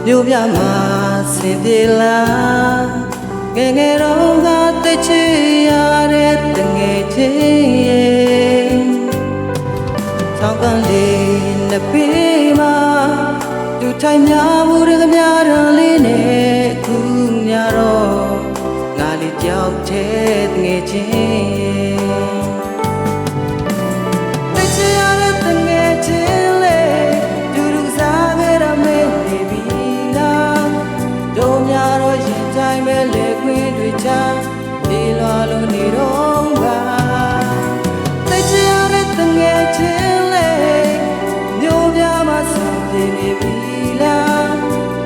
မြို့ပြမှာဆင်ပြေလာငယ်ငယ်တော့ကတချီရတဲ့တငယ်ချင်းရဲ့ဆောင်းကလေးနှစ်ပေးမှာသူထိုင်များဘူးတကများတော်လေးနဲ့ခုများတော့ငါလေးကြောက်တဲ့တငယ်ချင်းတချီရတဲ့တငယ်ချင်းလေးဒူဒူစားခဲ့ရမယ်နေပြီလားတို့များတော့ရင်တိုင်းပဲလေခွင်းတွေချပြေလွာလို့နေတော့ပါတချီရတဲ့တငယ်ချင်းလေးမြို့ပြမှာစင်ပြေနေပြီလား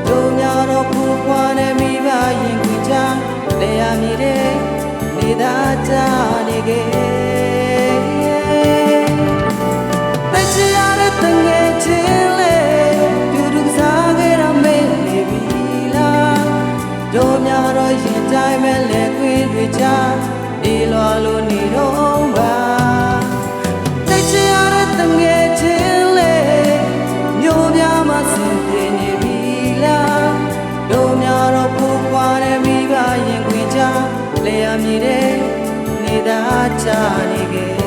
တို့များတော့ဖူးခွာနေမိပါရင်ခွင်ချလေရမည်တဲ့နေသာကြနေခဲ့တချီရတဲ့တငယ်ချင်းလေးဒူဒူစားခဲ့ရမယ်နေပြီလားတို့များတော့ရင်တိုင်းပဲလေခွင်းတွေချပြေလွာလို့နေတော့ပါတချီရတဲ့တငယ်ချင်းလေးမြို့ပြမှာစင်ပြေနေပြီလားတို့များတော့ဖူးခွာနေမိပါရင်ခွင်ချလေရမည်တဲ့နေသာချနေခဲ့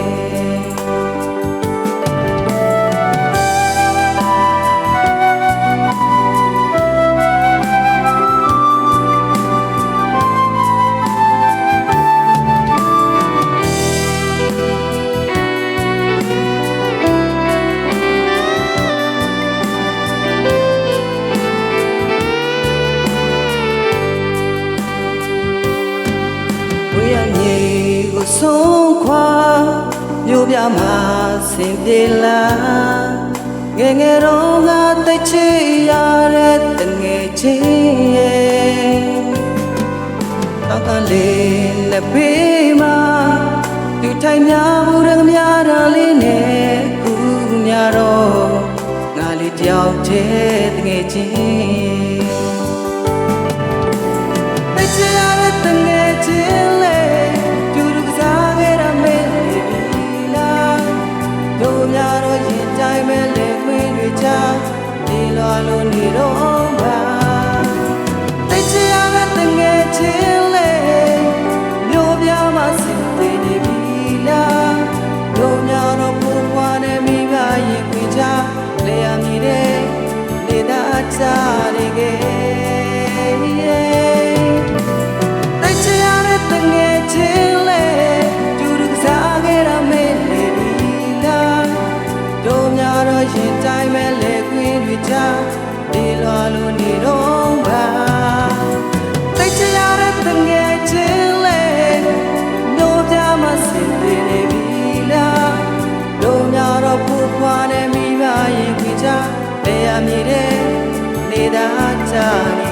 ဆုံးခွာမြို့ပြမှာဆင်ပြေလာငယ်ငယ်တော့ကတိတ်ချရတဲ့တငယ်ချင်းရဲ့တောက်ကလေးနဲ့ပေးမှာသူထိုင်များဘူးရကများတော်လေးနဲ့ခုများတော့ငါလေးကြောက်တဲ့တငယ်ချင်းတိတ်ချရတဲ့တငယ်ချင်းတို့များတော့ရင်တိုင်းပဲလေခွင်းတွေချဒီလွာလို့နေတော့ပါတိတ်ချရတဲ့တငယ်ချင်းလေးမြို့ပြမှာစင်ပြေနေပြီလားတို့များတော့ဖူးခွာနေမိပါရင်ခွင်ချလေရမည်တဲ့နေသာချနေခဲ့တိတ်ချရတဲ့တငယ်ချင်းလေးဒူဒူစားခဲ့ရမယ်တို့များတော့ရင်တိုင်းပဲလေခွင်းတွေချဒီလွာလို့နေတော့ပါတိတ်ချရတဲ့တငယ်ချင်းလေးတို့ပြမှာစင်ပြေနေပြီလားတို့များတော့ဖူးခွာနေမိပါရင်ခွင်ချလေရမည်တဲ့နေသာချ